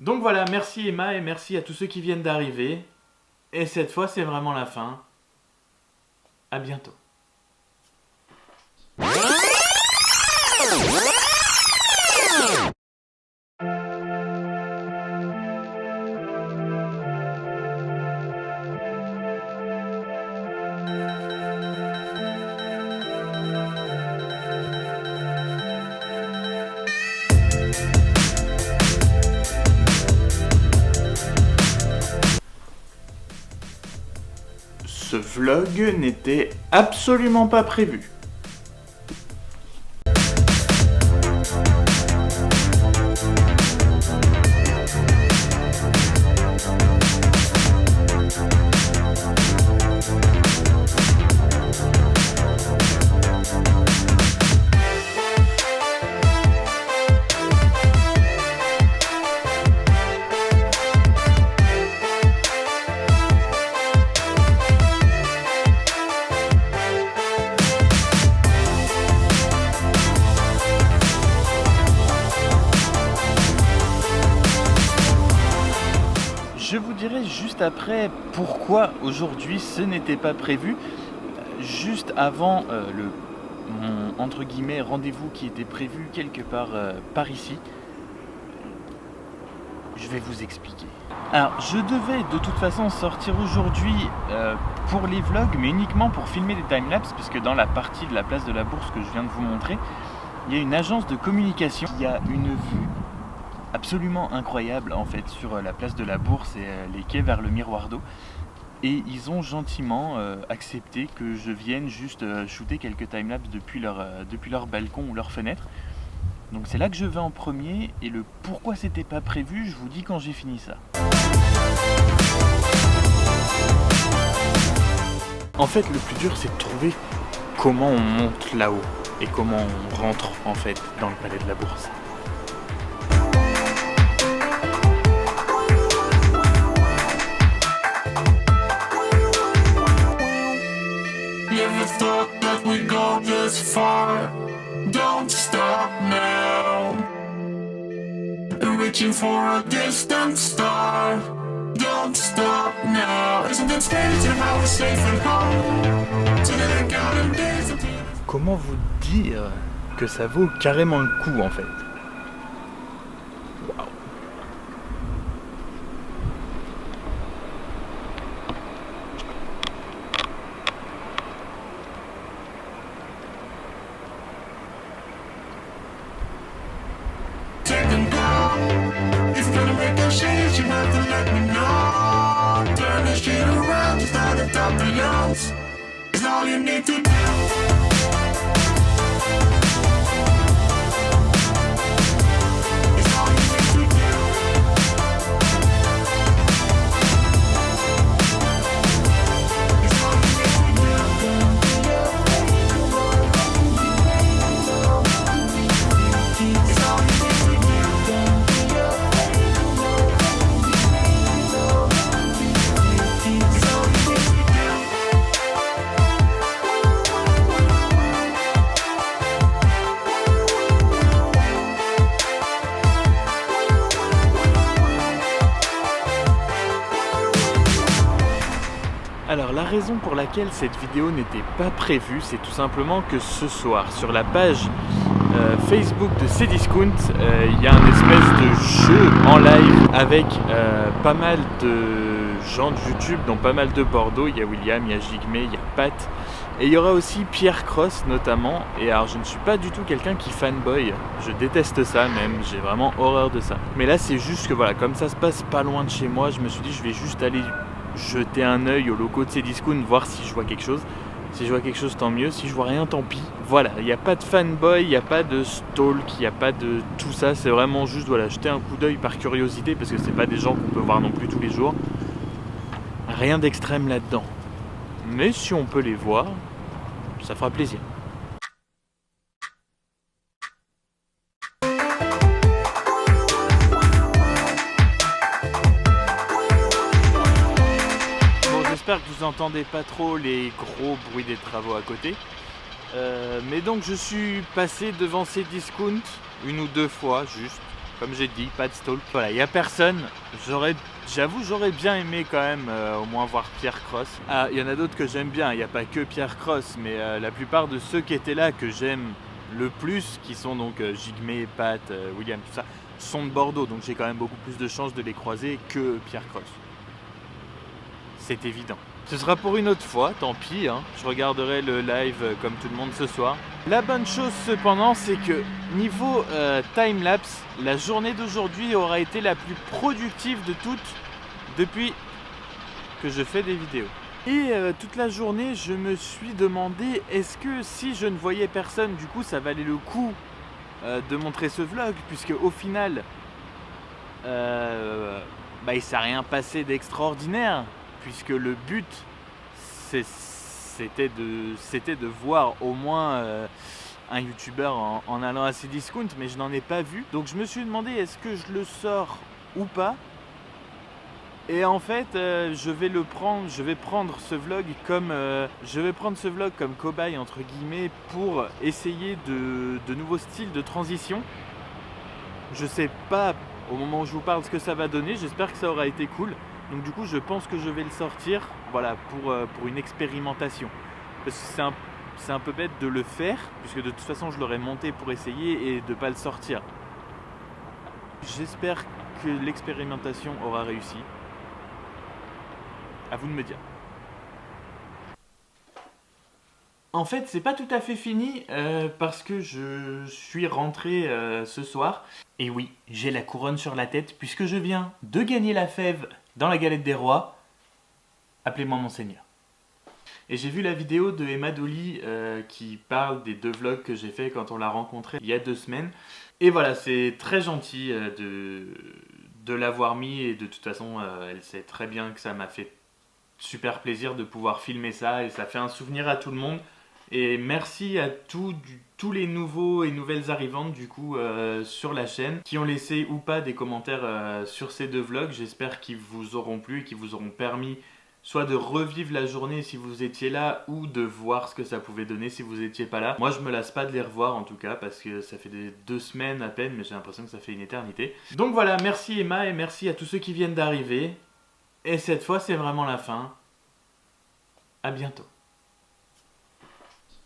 Donc voilà, merci Emma et merci à tous ceux qui viennent d'arriver. Et cette fois, c'est vraiment la fin. À bientôt. Ce vlog n'était absolument pas prévu. Je vous dirai juste après pourquoi aujourd'hui ce n'était pas prévu. Juste avant mon entre guillemets rendez-vous qui était prévu quelque part par ici. Je vais vous expliquer. Alors je devais de toute façon sortir aujourd'hui pour les vlogs, mais uniquement pour filmer des timelapses, puisque dans la partie de la place de la Bourse que je viens de vous montrer, il y a une agence de communication qui a une vue absolument incroyable en fait sur la place de la Bourse et les quais vers le Miroir d'eau, et ils ont gentiment accepté que je vienne juste shooter quelques timelapses depuis leur balcon ou leur fenêtre. Donc c'est là que je vais en premier, et le pourquoi c'était pas prévu, je vous dis quand j'ai fini ça. En fait le plus dur c'est de trouver comment on monte là-haut et comment on rentre en fait dans le palais de la Bourse. Never thought that we'd go this far. Don't stop now. Reaching for a distant star. Don't stop now. Isn't it strange how we're safe and home? So that I gotta disappear. Comment vous dire que ça vaut carrément le coup en fait? Waouh. Take and go. If you're gonna make a change, you have to let me know. Turn the shit around, just start to top the youngs. It's all you need to do. It's all you need to do. It's all you need to do. It's all you need to do. It's all you need to do. Alors la raison pour laquelle cette vidéo n'était pas prévue, c'est tout simplement que ce soir, sur la page Facebook de Cdiscount, il y a un espèce de jeu en live avec pas mal de gens de YouTube, dont pas mal de Bordeaux. Il y a William, il y a Jigme, il y a Pat, et il y aura aussi Pierre Cross notamment. Et alors je ne suis pas du tout quelqu'un qui fanboy, je déteste ça même, j'ai vraiment horreur de ça. Mais là c'est juste que voilà, comme ça se passe pas loin de chez moi, je me suis dit je vais juste aller jeter un œil aux locaux de Cdiscount, voir si je vois quelque chose. Si je vois quelque chose, tant mieux. Si je vois rien, tant pis. Voilà, il n'y a pas de fanboy, il n'y a pas de stalk, il n'y a pas de tout ça. C'est vraiment juste, voilà, jeter un coup d'œil par curiosité, parce que c'est pas des gens qu'on peut voir non plus tous les jours. Rien d'extrême là-dedans. Mais si on peut les voir, ça fera plaisir. J'espère que vous entendez pas trop les gros bruits des travaux à côté. Mais donc je suis passé devant Cdiscount une ou deux fois juste. Comme j'ai dit, pas de stalk. Voilà, il n'y a personne. J'avoue, j'aurais bien aimé quand même au moins voir Pierre Cross. Ah, il y en a d'autres que j'aime bien. Il n'y a pas que Pierre Cross, mais la plupart de ceux qui étaient là que j'aime le plus, qui sont donc Jigmé, Pat, William, tout ça, sont de Bordeaux. Donc j'ai quand même beaucoup plus de chances de les croiser que Pierre Cross. C'est évident. Ce sera pour une autre fois, tant pis, hein. Je regarderai le live comme tout le monde ce soir. La bonne chose cependant, c'est que niveau timelapse, la journée d'aujourd'hui aura été la plus productive de toutes depuis que je fais des vidéos. Et toute la journée, je me suis demandé, est-ce que si je ne voyais personne, du coup, ça valait le coup de montrer ce vlog, puisque au final, il s'est rien passé d'extraordinaire. Puisque le but c'était de voir au moins un youtubeur en allant à Cdiscount, mais je n'en ai pas vu. Donc je me suis demandé est-ce que je le sors ou pas. Et en fait je vais prendre ce vlog comme cobaye entre guillemets pour essayer de nouveaux styles de transition. Je sais pas au moment où je vous parle ce que ça va donner, j'espère que ça aura été cool. Donc du coup je pense que je vais le sortir, voilà, pour une expérimentation. Parce que c'est un peu bête de le faire, puisque de toute façon je l'aurais monté pour essayer et de ne pas le sortir. J'espère que l'expérimentation aura réussi. À vous de me dire. En fait, c'est pas tout à fait fini parce que je suis rentré ce soir. Et oui, j'ai la couronne sur la tête puisque je viens de gagner la fève dans la galette des rois. Appelez-moi Monseigneur. Et j'ai vu la vidéo de Emma Dolly qui parle des 2 vlogs que j'ai fait quand on l'a rencontrée il y a 2 semaines. Et voilà, c'est très gentil de l'avoir mis et de toute façon, elle sait très bien que ça m'a fait super plaisir de pouvoir filmer ça et ça fait un souvenir à tout le monde. Et merci à tous les nouveaux et nouvelles arrivantes du coup sur la chaîne qui ont laissé ou pas des commentaires sur ces 2 vlogs. J'espère qu'ils vous auront plu et qu'ils vous auront permis soit de revivre la journée si vous étiez là ou de voir ce que ça pouvait donner si vous étiez pas là. Moi je me lasse pas de les revoir en tout cas parce que ça fait 2 semaines à peine mais j'ai l'impression que ça fait une éternité. Donc voilà, merci Emma et merci à tous ceux qui viennent d'arriver. Et cette fois c'est vraiment la fin. À bientôt.